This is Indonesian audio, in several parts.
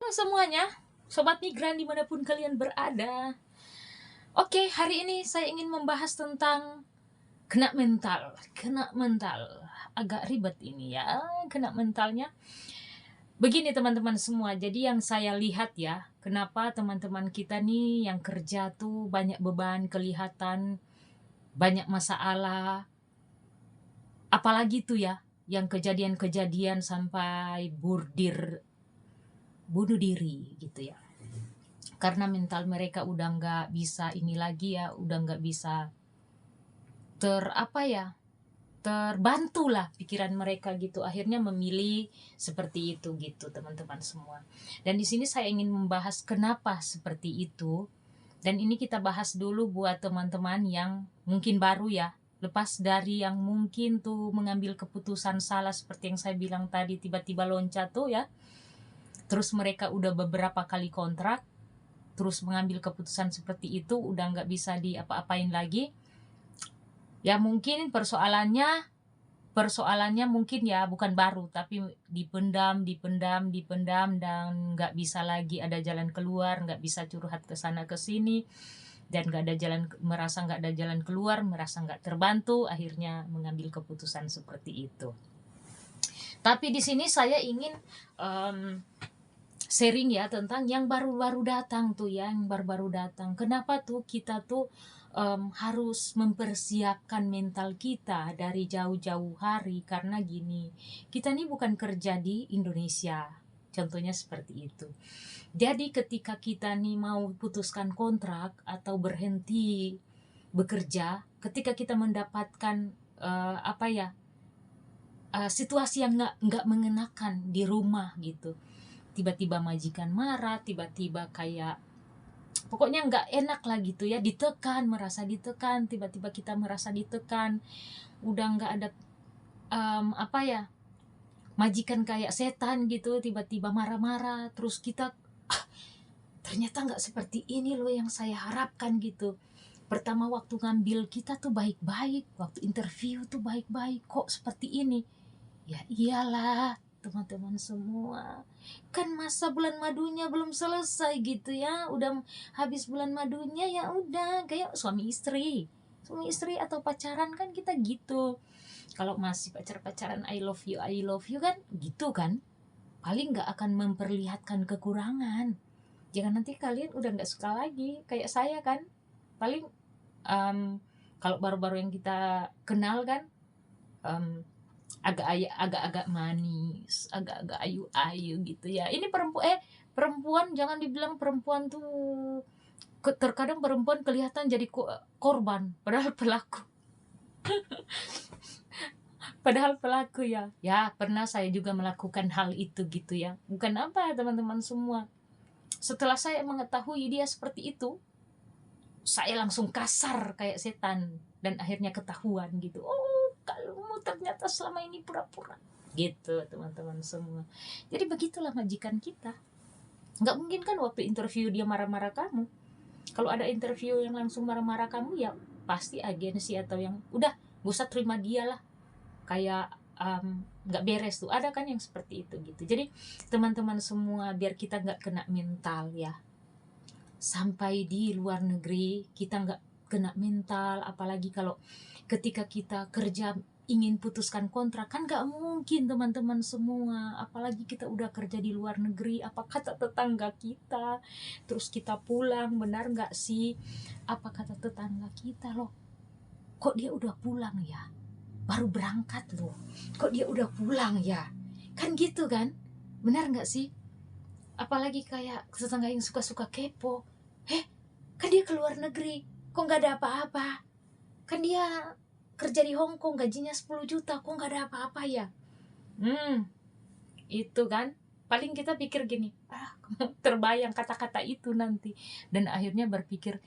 Halo semuanya, Sobat Migran dimanapun kalian berada. Oke, hari ini saya ingin membahas tentang kena mental. Kena mental, agak ribet ini ya, kena mentalnya. Begini teman-teman semua, jadi yang saya lihat ya, kenapa teman-teman kita nih yang kerja tuh banyak beban, kelihatan banyak masalah. Apalagi tuh ya, yang kejadian-kejadian sampai bunuh diri gitu ya. Karena mental mereka udah nggak bisa ini lagi ya, udah nggak bisa terbantu lah pikiran mereka gitu, akhirnya memilih seperti itu gitu teman-teman semua. Dan di sini saya ingin membahas kenapa seperti itu, dan ini kita bahas dulu buat teman-teman yang mungkin baru ya, lepas dari yang mungkin tuh mengambil keputusan salah seperti yang saya bilang tadi, tiba-tiba loncat tuh ya, terus mereka udah beberapa kali kontrak, terus mengambil keputusan seperti itu, udah nggak bisa diapa-apain lagi. Ya mungkin persoalannya mungkin ya bukan baru, tapi dipendam dan nggak bisa lagi ada jalan keluar, nggak bisa curhat ke sana ke sini, dan nggak ada jalan, merasa nggak ada jalan keluar, merasa nggak terbantu, akhirnya mengambil keputusan seperti itu. Tapi di sini saya ingin sharing ya tentang yang baru-baru datang tuh ya, yang baru-baru datang. Kenapa tuh kita tuh harus mempersiapkan mental kita dari jauh-jauh hari, karena gini, kita nih bukan kerja di Indonesia, contohnya seperti itu. Jadi ketika kita nih mau putuskan kontrak atau berhenti bekerja, ketika kita mendapatkan situasi yang nggak mengenakan di rumah gitu, tiba-tiba majikan marah, tiba-tiba kayak pokoknya nggak enak lah gitu ya, merasa ditekan, tiba-tiba kita merasa ditekan, udah nggak ada majikan kayak setan gitu, tiba-tiba marah-marah, terus kita ternyata nggak seperti ini loh yang saya harapkan gitu. Pertama waktu ngambil kita tuh baik-baik, waktu interview tuh baik-baik, kok seperti ini. Ya iyalah teman-teman semua, kan masa bulan madunya belum selesai gitu ya, udah habis bulan madunya, ya udah kayak suami istri atau pacaran kan kita gitu. Kalau masih pacaran I love you kan gitu kan, paling nggak akan memperlihatkan kekurangan. Jangan nanti kalian udah nggak suka lagi kayak saya kan, paling kalau baru-baru yang kita kenal kan, agak-agak manis, agak-agak ayu-ayu gitu ya. Ini perempuan jangan dibilang perempuan tuh, terkadang perempuan kelihatan jadi korban padahal pelaku. Padahal pelaku ya. Ya, pernah saya juga melakukan hal itu gitu ya. Bukan apa teman-teman semua. Setelah saya mengetahui dia seperti itu, saya langsung kasar kayak setan, dan akhirnya ketahuan gitu. Oh, kamu ternyata selama ini pura-pura gitu teman-teman semua. Jadi begitulah majikan kita. Nggak mungkin kan waktu interview dia marah-marah kamu. Kalau ada interview yang langsung marah-marah kamu, ya pasti agensi atau yang udah gak usah terima dia lah, kayak nggak beres tuh, ada kan yang seperti itu gitu. Jadi teman-teman semua, biar kita nggak kena mental ya, sampai di luar negeri kita nggak kena mental. Apalagi kalau ketika kita kerja ingin putuskan kontrak, kan nggak mungkin teman-teman semua, apalagi kita udah kerja di luar negeri, apa kata tetangga kita, terus kita pulang, benar nggak sih, apa kata tetangga kita, loh kok dia udah pulang ya, baru berangkat loh, kok dia udah pulang ya, kan gitu kan, benar nggak sih? Apalagi kayak tetangga yang suka-suka kepo, kan dia keluar negeri, kok nggak ada apa-apa, kan dia kerja di Hong Kong gajinya 10 juta, kok nggak ada apa-apa ya. Itu kan paling kita pikir gini, terbayang kata-kata itu nanti, dan akhirnya berpikir,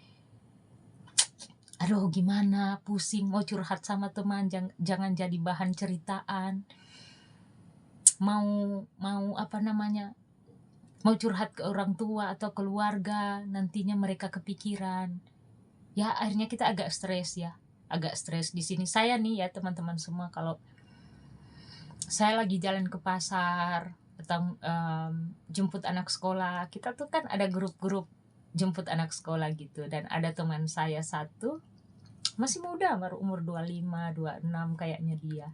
aduh gimana, pusing, mau curhat sama teman, jangan jadi bahan ceritaan, mau mau curhat ke orang tua atau keluarga, nantinya mereka kepikiran. Ya akhirnya kita agak stres ya, agak stres di sini. Saya nih ya teman-teman semua, kalau saya lagi jalan ke pasar, atau jemput anak sekolah. Kita tuh kan ada grup-grup jemput anak sekolah gitu, dan ada teman saya satu masih muda, baru umur 25, 26 kayaknya dia.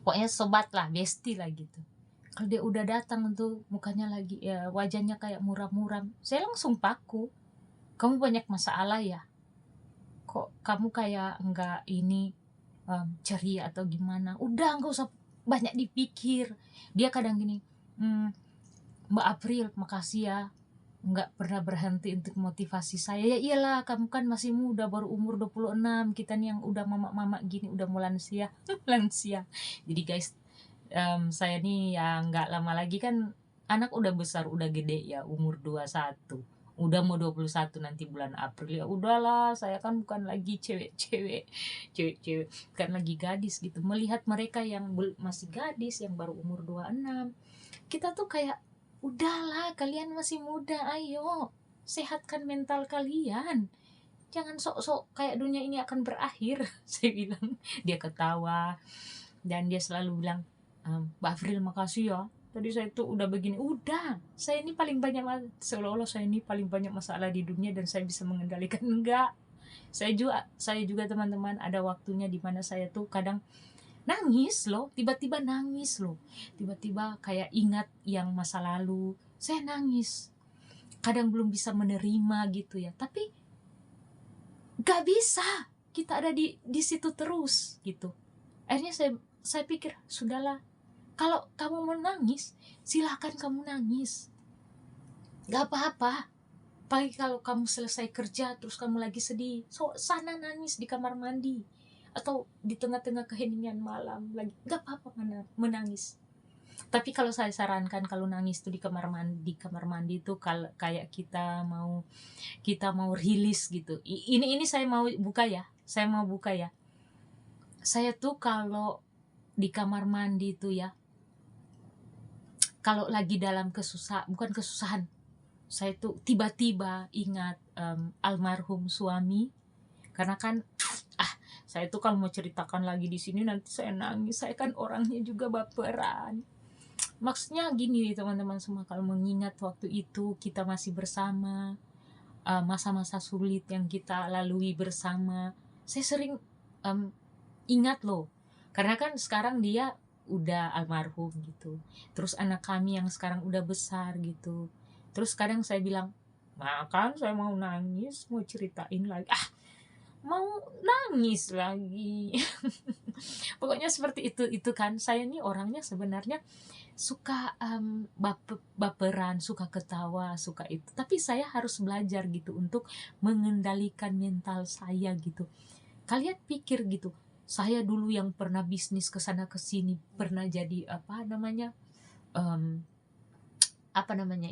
Pokoknya sobat lah, bestie lah gitu. Kalau dia udah datang tuh mukanya lagi wajahnya kayak muram-muram, saya langsung paku. Kamu banyak masalah ya? Kok kamu kayak enggak ini ceria atau gimana? Udah, enggak usah banyak dipikir. Dia kadang gini, Mbak April, makasih ya, nggak pernah berhenti untuk motivasi saya. Ya iyalah, kamu kan masih muda, baru umur 26, kita nih yang udah mama-mama gini, udah mau lansia. Lansia. Jadi guys, saya nih ya nggak lama lagi kan anak udah besar, udah gede ya, umur 21, udah mau 21 nanti bulan April. Ya udahlah, saya kan bukan lagi cewek-cewek, kan lagi gadis gitu. Melihat mereka yang masih gadis, yang baru umur 26, kita tuh kayak, udahlah, kalian masih muda, ayo sehatkan mental kalian, jangan sok-sok kayak dunia ini akan berakhir. Saya bilang. Dia ketawa dan dia selalu bilang, Mbak Afril makasih ya, tadi saya tuh udah begini. Udah, saya ini paling banyak, seolah-olah saya ini paling banyak masalah di dunia dan saya bisa mengendalikan. Enggak, saya juga teman-teman, ada waktunya dimana saya tuh kadang nangis loh, tiba-tiba nangis loh, tiba-tiba kayak ingat yang masa lalu, saya nangis. Kadang belum bisa menerima gitu ya, tapi gak bisa kita ada di situ terus gitu. Akhirnya saya pikir, sudahlah, kalau kamu mau nangis silahkan kamu nangis, gak apa-apa. Pagi kalau kamu selesai kerja terus kamu lagi sedih, sana nangis di kamar mandi atau di tengah-tengah keheningan malam lagi, gak apa-apa menangis. Tapi kalau saya sarankan, kalau nangis tuh di kamar mandi tuh kalau kayak kita mau rilis gitu. Ini saya mau buka ya, saya tuh kalau di kamar mandi tuh ya, kalau lagi dalam bukan kesusahan, saya tuh tiba-tiba ingat almarhum suami. Karena kan saya tuh kalau mau ceritakan lagi di sini nanti saya nangis, saya kan orangnya juga baperan. Maksudnya gini teman-teman semua, kalau mengingat waktu itu kita masih bersama, masa-masa sulit yang kita lalui bersama, saya sering ingat loh. Karena kan sekarang dia udah almarhum gitu, terus anak kami yang sekarang udah besar gitu. Terus kadang saya bilang, kan saya mau nangis, mau ceritain lagi, mau nangis lagi. Pokoknya seperti itu kan. Saya nih orangnya sebenarnya suka baperan, suka ketawa, suka itu, tapi saya harus belajar gitu untuk mengendalikan mental saya gitu. Kalian pikir gitu, saya dulu yang pernah bisnis kesana kesini, pernah jadi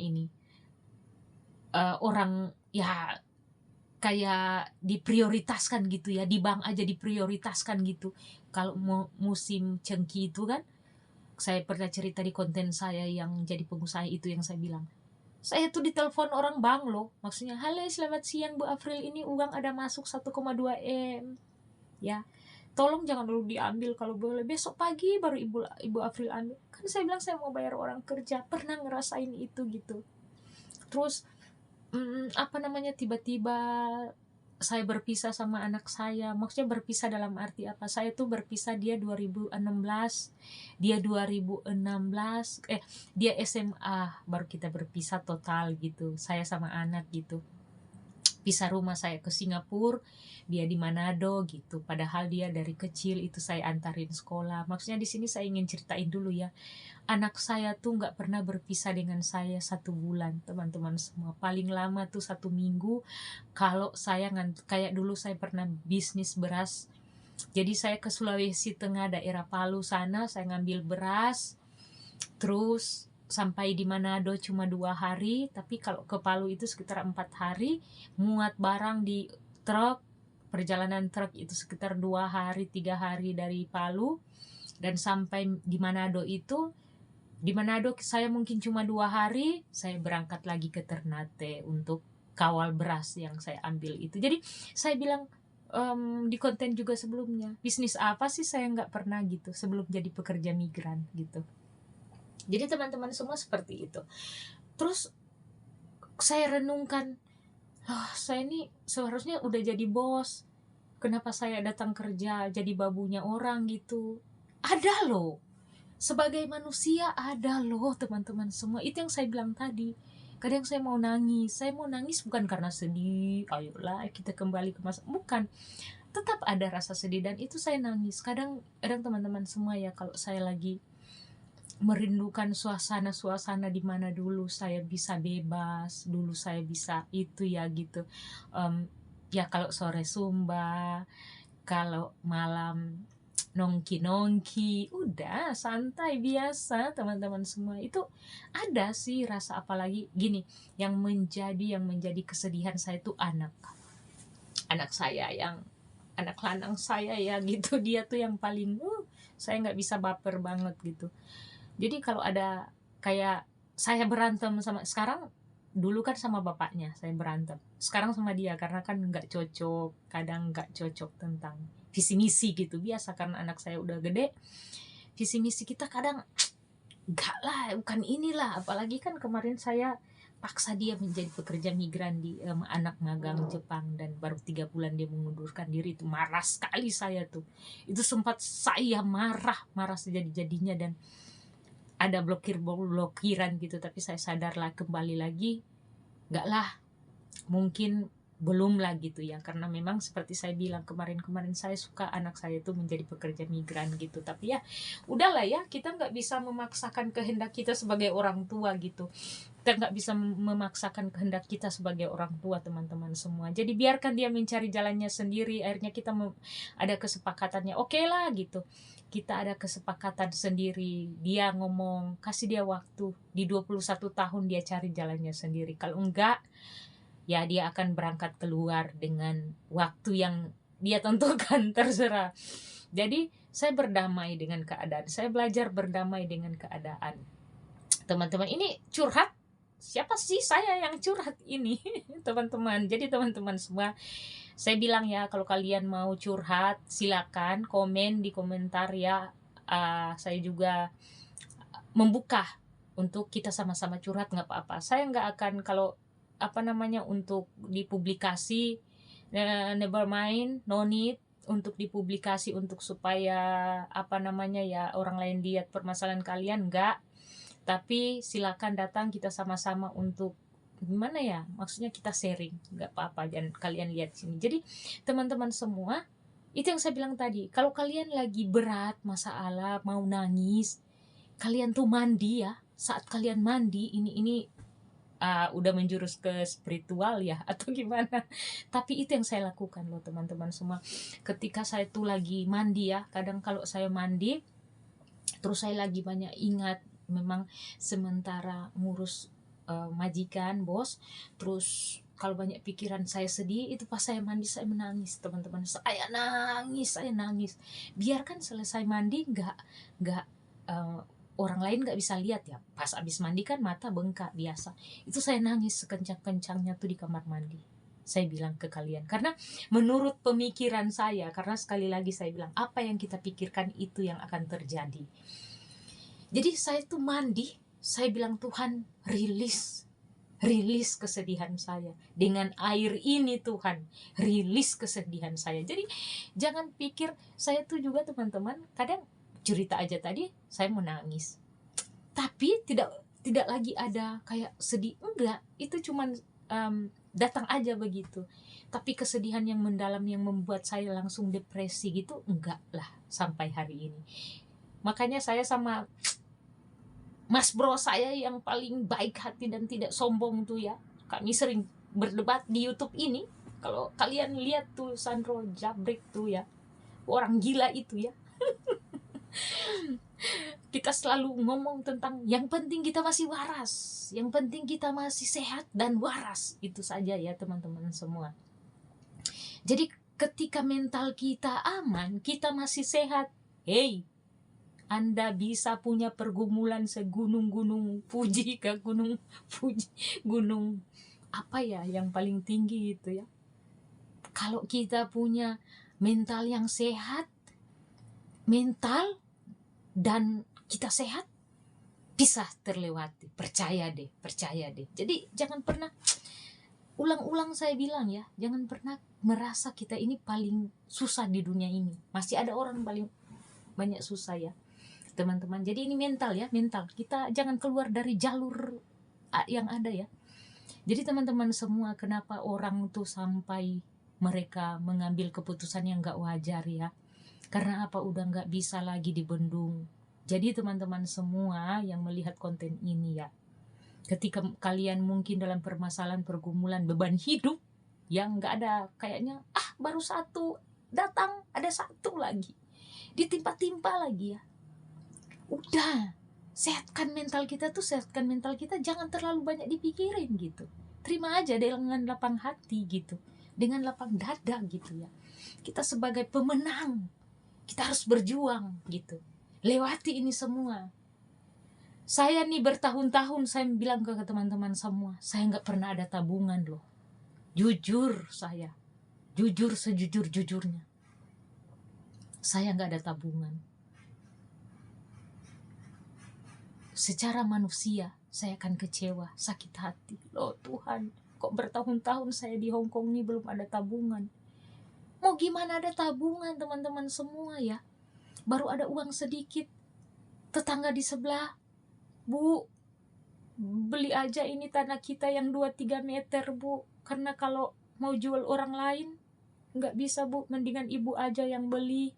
ini orang ya kayak diprioritaskan gitu ya, di bank aja diprioritaskan gitu. Kalau musim cengki itu kan, saya pernah cerita di konten saya yang jadi pengusaha itu, yang saya bilang, saya tuh ditelepon orang bank loh, maksudnya, halo selamat siang Bu April, ini uang ada masuk 1,2 M ya, tolong jangan dulu diambil, kalau boleh besok pagi baru ibu April ambil. Kan saya bilang saya mau bayar orang kerja, pernah ngerasain itu gitu. Terus tiba-tiba saya berpisah sama anak saya. Maksudnya berpisah dalam arti apa? Saya tuh berpisah dia 2016, dia 2016, dia SMA, baru kita berpisah total gitu, saya sama anak gitu. Pisah rumah, saya ke Singapura, dia di Manado gitu. Padahal dia dari kecil itu saya antarin sekolah. Maksudnya di sini saya ingin ceritain dulu ya, anak saya tuh nggak pernah berpisah dengan saya 1 bulan, teman-teman semua. Paling lama tuh 1 minggu. Kalau saya kayak dulu saya pernah bisnis beras. Jadi saya ke Sulawesi Tengah, daerah Palu sana, saya ngambil beras. Terus sampai di Manado cuma 2 hari, tapi kalau ke Palu itu sekitar 4 hari, muat barang di truk, perjalanan truk itu sekitar 2 hari 3 hari dari Palu, dan sampai di Manado saya mungkin cuma 2 hari, saya berangkat lagi ke Ternate untuk kawal beras yang saya ambil itu. Jadi saya bilang di konten juga sebelumnya, bisnis apa sih saya nggak pernah gitu sebelum jadi pekerja migran gitu. Jadi teman-teman semua seperti itu. Terus saya renungkan, saya ini seharusnya udah jadi bos, kenapa saya datang kerja jadi babunya orang gitu. Ada loh, sebagai manusia ada loh teman-teman semua. Itu yang saya bilang tadi, kadang saya mau nangis bukan karena sedih, ayolah kita kembali ke masa, bukan, tetap ada rasa sedih dan itu saya nangis. Kadang teman-teman semua ya, kalau saya lagi merindukan suasana-suasana di mana dulu saya bisa bebas, dulu saya bisa itu ya gitu. Ya kalau sore Sumba, kalau malam nongki-nongki, udah santai biasa teman-teman semua. Itu ada sih rasa, apalagi gini, yang menjadi kesedihan saya itu anak saya, yang anak lanang saya ya gitu. Dia tuh yang paling saya nggak bisa baper banget gitu. Jadi kalau ada kayak saya berantem sama, sekarang, dulu kan sama bapaknya saya berantem, sekarang sama dia karena kan nggak cocok, kadang nggak cocok tentang visi misi gitu. Biasa karena anak saya udah gede, visi misi kita kadang enggak lah, bukan inilah. Apalagi kan kemarin saya paksa dia menjadi pekerja migran di anak magang Jepang, dan baru 3 bulan dia mengundurkan diri. Itu marah sekali saya tuh, itu sempat saya marah sejadi-jadinya, dan ada blokiran gitu. Tapi saya sadarlah kembali lagi, enggak lah, mungkin belum lah gitu ya, karena memang seperti saya bilang kemarin saya suka anak saya itu menjadi pekerja migran gitu. Tapi ya udahlah ya, kita nggak bisa memaksakan kehendak kita sebagai orang tua gitu. Kita nggak bisa memaksakan kehendak kita sebagai orang tua teman-teman semua. Jadi biarkan dia mencari jalannya sendiri. Akhirnya kita ada kesepakatannya, oke lah gitu, kita ada kesepakatan sendiri. Dia ngomong, kasih dia waktu, di 21 tahun dia cari jalannya sendiri. Kalau enggak, ya dia akan berangkat keluar dengan waktu yang dia tentukan, terserah. Jadi saya berdamai dengan keadaan, saya belajar berdamai dengan keadaan. Teman-teman, ini curhat, siapa sih saya yang curhat ini? Teman-teman, jadi teman-teman semua, saya bilang ya, kalau kalian mau curhat silakan komen di komentar ya. Saya juga membuka untuk kita sama-sama curhat, nggak apa-apa. Saya nggak akan, kalau untuk dipublikasi, never mind, no need untuk dipublikasi untuk supaya ya orang lain lihat permasalahan kalian, enggak. Tapi silakan datang, kita sama-sama untuk gimana ya, maksudnya kita sharing, nggak apa-apa, dan kalian lihat sini. Jadi teman-teman semua, itu yang saya bilang tadi, kalau kalian lagi berat masalah, mau nangis, kalian tuh mandi ya. Saat kalian mandi, ini udah menjurus ke spiritual ya atau gimana, tapi itu yang saya lakukan loh teman-teman semua. Ketika saya tuh lagi mandi ya, kadang kalau saya mandi terus saya lagi banyak ingat, memang sementara ngurus majikan, bos, terus kalau banyak pikiran, saya sedih, itu pas saya mandi saya menangis teman-teman, saya nangis. Biarkan selesai mandi, nggak orang lain nggak bisa lihat ya, pas abis mandi kan mata bengkak biasa, itu saya nangis sekencang-kencangnya tuh di kamar mandi. Saya bilang ke kalian, karena menurut pemikiran saya, karena sekali lagi saya bilang, apa yang kita pikirkan itu yang akan terjadi. Jadi saya tuh mandi, saya bilang, Tuhan, rilis kesedihan saya dengan air ini, Tuhan, rilis kesedihan saya. Jadi jangan pikir, saya tuh juga teman-teman kadang cerita aja tadi saya mau nangis, tapi tidak lagi ada kayak sedih, enggak, itu cuman datang aja begitu. Tapi kesedihan yang mendalam yang membuat saya langsung depresi gitu, enggak lah sampai hari ini. Makanya saya sama mas bro saya yang paling baik hati dan tidak sombong tuh ya, kami sering berdebat di YouTube ini. Kalau kalian lihat tuh Sandro Jabrik tuh ya, orang gila itu ya. Kita selalu ngomong tentang yang penting kita masih waras, yang penting kita masih sehat dan waras, itu saja ya teman-teman semua. Jadi ketika mental kita aman, kita masih sehat, hey, Anda bisa punya pergumulan segunung-gunung Fuji ke gunung Fuji, gunung apa ya yang paling tinggi itu ya. Kalau kita punya mental yang sehat, mental dan kita sehat, bisa terlewati. Percaya deh. Jadi jangan pernah, ulang-ulang saya bilang ya, jangan pernah merasa kita ini paling susah di dunia ini. Masih ada orang paling banyak susah ya teman-teman. Jadi ini mental ya, mental. Kita jangan keluar dari jalur yang ada ya. Jadi teman-teman semua, kenapa orang tuh sampai mereka mengambil keputusan yang gak wajar ya? Karena apa? Udah gak bisa lagi dibendung. Jadi teman-teman semua yang melihat konten ini ya, ketika kalian mungkin dalam permasalahan, pergumulan, beban hidup yang gak ada, kayaknya baru satu datang, ada satu lagi, ditimpa-timpa lagi ya. Udah, sehatkan mental kita, jangan terlalu banyak dipikirin gitu. Terima aja dengan lapang hati gitu, dengan lapang dada gitu ya. Kita sebagai pemenang, kita harus berjuang gitu, lewati ini semua. Saya nih bertahun-tahun saya bilang ke teman-teman semua, saya gak pernah ada tabungan loh. Jujur saya, jujur sejujur-jujurnya, saya gak ada tabungan. Secara manusia saya akan kecewa, sakit hati. Loh Tuhan, kok bertahun-tahun saya di Hong Kong ini belum ada tabungan. Mau gimana ada tabungan teman-teman semua ya. Baru ada uang sedikit. Tetangga di sebelah, Bu, beli aja ini tanah kita yang 2-3 meter Bu. Karena kalau mau jual orang lain gak bisa Bu, mendingan ibu aja yang beli.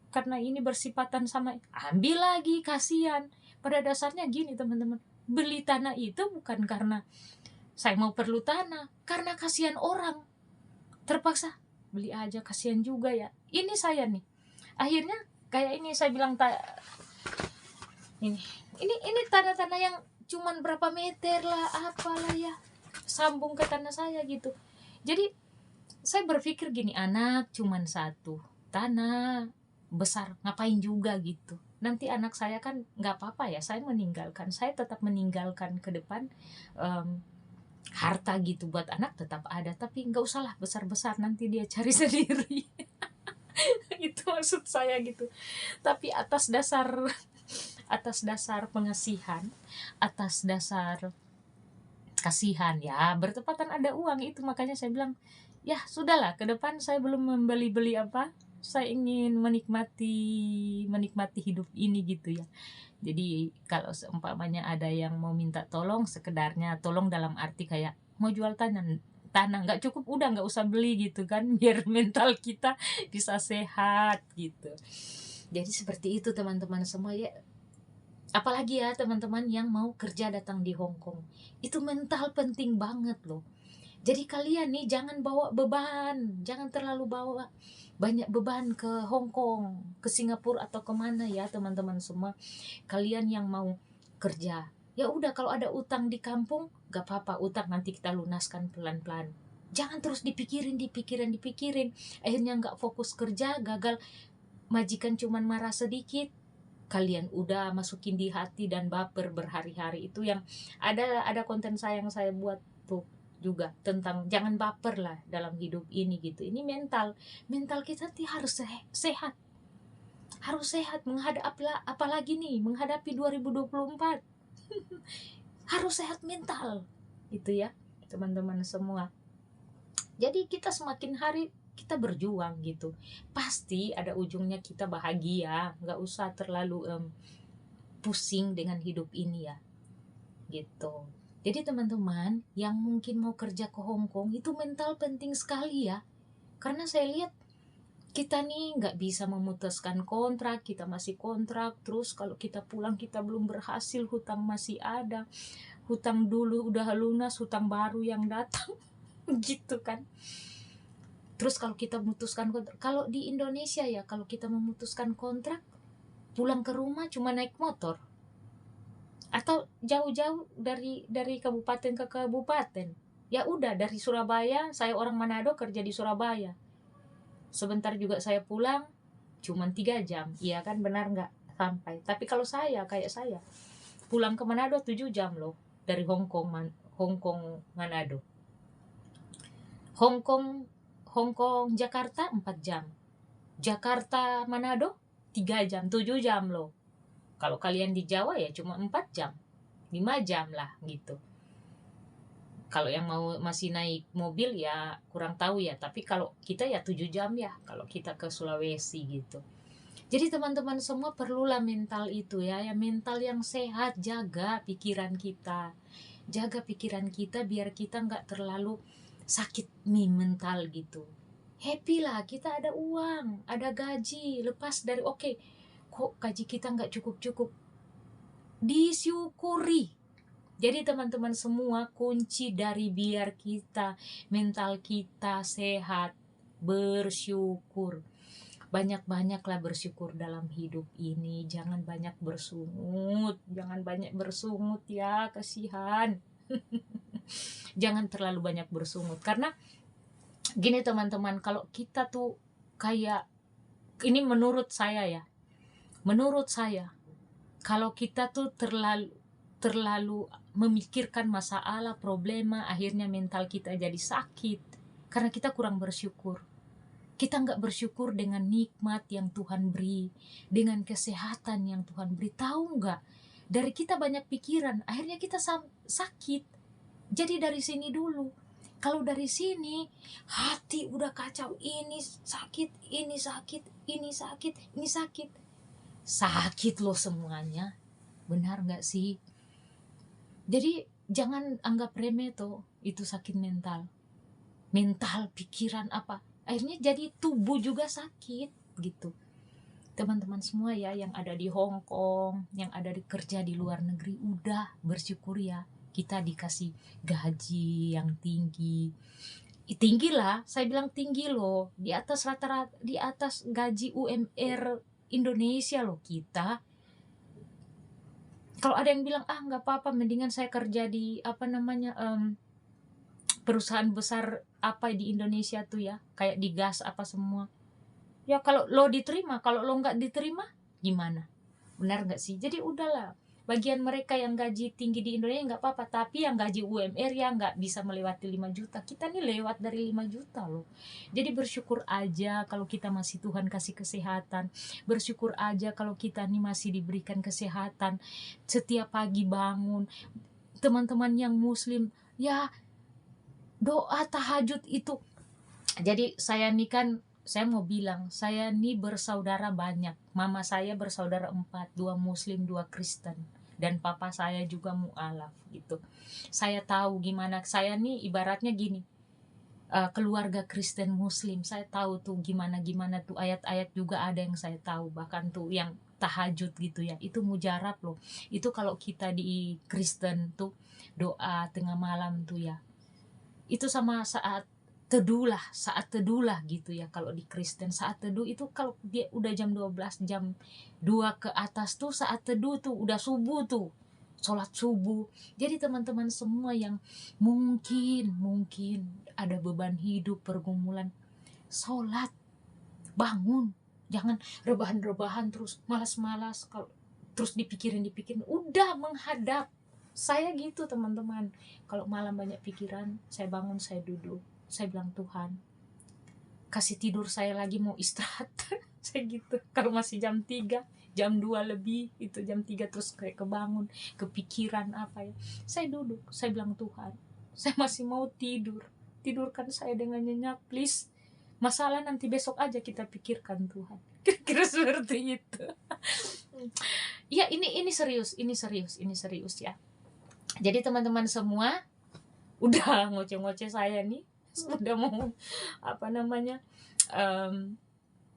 Karena ini bersifatan sama, ambil lagi, kasihan. Pada dasarnya gini teman-teman, beli tanah itu bukan karena saya mau perlu tanah, karena kasihan orang. Terpaksa beli aja, kasihan juga ya. Ini saya nih, akhirnya kayak ini saya bilang ini tanah-tanah yang cuman berapa meter lah, apalah ya, sambung ke tanah saya gitu. Jadi saya berpikir gini, anak cuman satu, tanah besar ngapain juga gitu. Nanti anak saya kan nggak apa-apa ya, saya tetap meninggalkan ke depan harta gitu buat anak tetap ada, tapi nggak usahlah besar-besar, nanti dia cari sendiri. Itu maksud saya gitu. Tapi atas dasar pengasihan, atas dasar kasihan ya, bertepatan ada uang itu, makanya saya bilang ya sudahlah, ke depan saya belum membeli apa, saya ingin menikmati hidup ini gitu ya. Jadi kalau seumpamanya ada yang mau minta tolong, sekedarnya tolong dalam arti kayak mau jual tanah nggak cukup, udah nggak usah beli gitu kan, biar mental kita bisa sehat gitu. Jadi seperti itu teman-teman semua ya. Apalagi ya teman-teman yang mau kerja datang di Hong Kong, itu mental penting banget loh. Jadi kalian nih jangan bawa beban, jangan terlalu bawa banyak beban ke Hong Kong, ke Singapura atau kemana ya teman-teman semua. Kalian yang mau kerja, ya udah, kalau ada utang di kampung gak apa-apa, utang nanti kita lunaskan pelan-pelan. Jangan terus dipikirin, akhirnya gak fokus kerja, gagal, majikan cuman marah sedikit, kalian udah masukin di hati dan baper berhari-hari. Itu yang ada konten yang saya buat tuh juga tentang jangan baper lah dalam hidup ini gitu. Ini mental kita harus sehat, apalagi nih menghadapi 2024. Harus sehat mental itu ya teman-teman semua. Jadi kita semakin hari kita berjuang gitu, pasti ada ujungnya kita bahagia. Nggak usah terlalu pusing dengan hidup ini ya gitu. Jadi teman-teman yang mungkin mau kerja ke Hong Kong, itu mental penting sekali ya. Karena saya lihat kita nih nggak bisa memutuskan kontrak, kita masih kontrak. Terus kalau kita pulang kita belum berhasil, hutang masih ada. Hutang dulu udah lunas, hutang baru yang datang. Gitu kan. Terus kalau kita memutuskan kontrak, kalau di Indonesia ya, kalau kita memutuskan kontrak, pulang ke rumah cuma naik motor. Atau jauh-jauh dari kabupaten ke kabupaten. Ya udah, dari Surabaya, saya orang Manado kerja di Surabaya. Sebentar juga saya pulang, cuman 3 jam. Iya kan, benar nggak? Sampai. Tapi kalau kayak saya, pulang ke Manado 7 jam loh. Dari Hong Kong Manado. Hong Kong Jakarta 4 jam. Jakarta Manado 3 jam, 7 jam loh. Kalau kalian di Jawa ya cuma 4 jam. 5 jam lah gitu. Kalau yang mau masih naik mobil ya kurang tahu ya, tapi kalau kita ya 7 jam ya kalau kita ke Sulawesi gitu. Jadi teman-teman semua perlulah mental itu ya mental yang sehat. Jaga pikiran kita, biar kita nggak terlalu sakit nih mental gitu. Happy lah, kita ada uang, ada gaji, lepas dari kok gaji kita nggak cukup-cukup, disyukuri. Jadi teman-teman semua, kunci dari biar kita mental kita sehat, bersyukur. Banyak-banyaklah bersyukur dalam hidup ini. Jangan banyak bersungut, ya, kasihan. Jangan terlalu banyak bersungut, karena gini teman-teman, kalau kita tuh kayak ini menurut saya kalau kita tuh terlalu memikirkan masalah, problema, akhirnya mental kita jadi sakit karena kita kurang bersyukur. Kita nggak bersyukur dengan nikmat yang Tuhan beri, dengan kesehatan yang Tuhan beri. Tahu nggak? Dari kita banyak pikiran, akhirnya kita sakit. Jadi dari sini dulu. Kalau dari sini, hati udah kacau. Ini sakit, ini sakit, ini sakit, ini sakit. Sakit loh semuanya. Benar nggak sih? Jadi jangan anggap remeh tuh itu sakit mental, pikiran apa, akhirnya jadi tubuh juga sakit gitu. Teman-teman semua ya yang ada di Hong Kong, yang ada di kerja di luar negeri, udah bersyukur ya, kita dikasih gaji yang tinggi lah, saya bilang tinggi loh, di atas rata-rata, di atas gaji UMR Indonesia loh kita. Kalau ada yang bilang nggak apa-apa, mendingan saya kerja di perusahaan besar apa di Indonesia tuh ya, kayak di gas apa semua. Ya kalau lo diterima, kalau lo nggak diterima gimana? Benar nggak sih? Jadi udahlah, bagian mereka yang gaji tinggi di Indonesia nggak apa-apa, tapi yang gaji UMR ya nggak bisa melewati 5 juta. Kita nih lewat dari 5 juta loh. Jadi bersyukur aja kalau kita masih Tuhan kasih kesehatan. Bersyukur aja kalau kita nih masih diberikan kesehatan. Setiap pagi bangun, teman-teman yang muslim ya doa tahajud itu. Jadi saya nih kan, saya mau bilang, saya nih bersaudara banyak. Mama saya bersaudara 4, 2 muslim, 2 Kristen. Dan papa saya juga mu'alaf gitu. Saya tahu gimana, saya nih ibaratnya gini, keluarga Kristen muslim. Saya tahu tuh gimana tuh ayat-ayat juga ada yang saya tahu. Bahkan tuh yang tahajud gitu ya, itu mujarab loh. Itu kalau kita di Kristen tuh doa tengah malam tuh ya, itu sama saat teduh lah gitu ya. Kalau di Kristen saat teduh itu kalau dia udah jam 12, jam 2 ke atas tuh saat teduh tuh udah subuh tuh, sholat subuh. Jadi teman-teman semua yang mungkin ada beban hidup, pergumulan, sholat, bangun, jangan rebahan terus, malas-malas, kalau terus dipikirin, udah menghadap. Saya gitu teman-teman, kalau malam banyak pikiran, saya bangun, saya duduk, saya bilang Tuhan kasih tidur saya lagi, mau istirahat. Saya gitu, kalau masih jam 3, jam 2 lebih, itu jam 3 terus kayak kebangun, kepikiran apa ya, saya duduk, saya bilang Tuhan saya masih mau tidur, tidurkan saya dengan nyenyak please, masalah nanti besok aja kita pikirkan Tuhan. Kira-kira seperti itu. Ya ini serius ya. Jadi teman-teman semua, udah ngoceh-ngoceh saya nih, sudah mau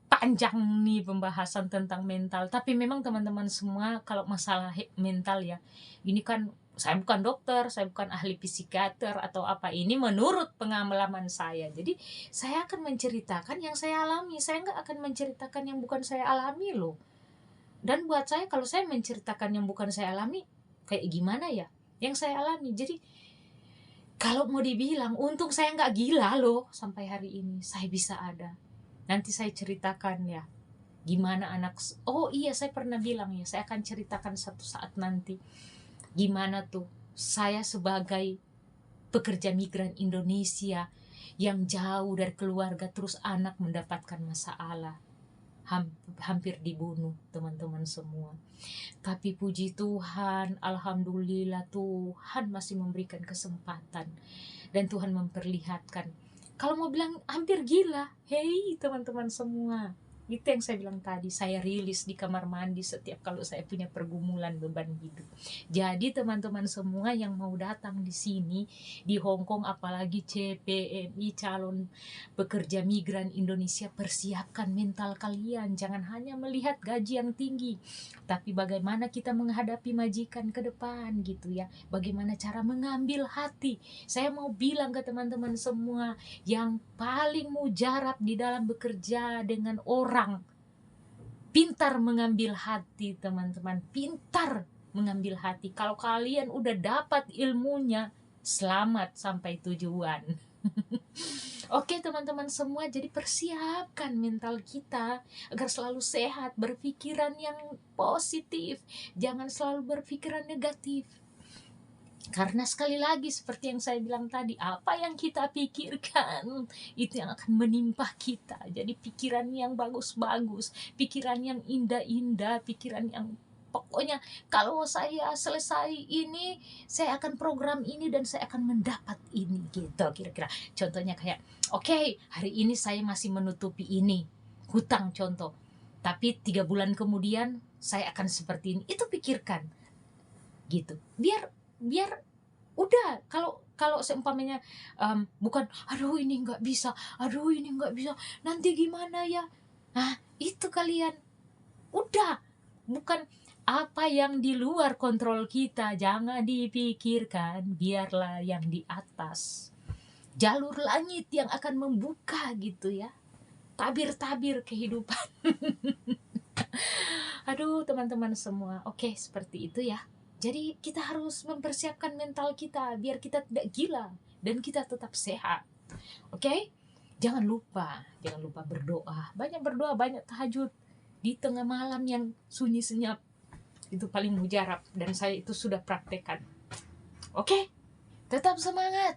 panjang nih pembahasan tentang mental. Tapi memang teman-teman semua kalau masalah mental ya, ini kan saya bukan dokter, saya bukan ahli psikiater atau apa, ini menurut pengalaman saya. Jadi saya akan menceritakan yang saya alami, saya nggak akan menceritakan yang bukan saya alami loh. Dan buat saya kalau saya menceritakan yang bukan saya alami, kayak gimana ya yang saya alami. Jadi kalau mau dibilang, untung saya nggak gila loh sampai hari ini saya bisa ada. Nanti saya ceritakan ya gimana saya pernah bilang ya, saya akan ceritakan satu saat nanti gimana tuh saya sebagai pekerja migran Indonesia yang jauh dari keluarga, terus anak mendapatkan masalah. hampir dibunuh teman-teman semua. Tapi puji Tuhan, alhamdulillah Tuhan masih memberikan kesempatan dan Tuhan memperlihatkan. Kalau mau bilang hampir gila, hei teman-teman semua, itu yang saya bilang tadi, saya rilis di kamar mandi setiap kalau saya punya pergumulan beban hidup. Jadi teman-teman semua yang mau datang di sini di Hong Kong, apalagi CPMI, calon pekerja migran Indonesia, persiapkan mental kalian. Jangan hanya melihat gaji yang tinggi, tapi bagaimana kita menghadapi majikan ke depan gitu ya. Bagaimana cara mengambil hati. Saya mau bilang ke teman-teman semua, yang paling mujarab di dalam bekerja dengan orang, pintar mengambil hati teman-teman, pintar mengambil hati. Kalau kalian udah dapat ilmunya, selamat sampai tujuan. Oke teman-teman semua, jadi persiapkan mental kita agar selalu sehat, berpikiran yang positif, jangan selalu berpikiran negatif. Karena sekali lagi seperti yang saya bilang tadi, apa yang kita pikirkan itu yang akan menimpa kita. Jadi pikiran yang bagus-bagus, pikiran yang indah-indah, pikiran yang pokoknya kalau saya selesai ini, saya akan program ini dan saya akan mendapat ini gitu kira-kira. Contohnya kayak, oke, hari ini saya masih menutupi ini, hutang contoh. Tapi 3 bulan kemudian saya akan seperti ini. Itu pikirkan gitu. Biar udah, kalau seumpamanya bukan aduh ini nggak bisa, nanti gimana ya, nah itu kalian udah, bukan apa yang di luar kontrol kita jangan dipikirkan, biarlah yang di atas, jalur langit yang akan membuka gitu ya, tabir-tabir kehidupan. Aduh teman-teman semua, oke seperti itu ya. Jadi kita harus mempersiapkan mental kita biar kita tidak gila dan kita tetap sehat. Oke? Jangan lupa berdoa. Banyak berdoa, banyak tahajud di tengah malam yang sunyi senyap. Itu paling mujarab dan saya itu sudah praktekkan. Oke? Tetap semangat.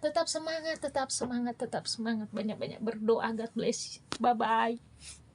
Banyak-banyak berdoa. God bless. Bye-bye.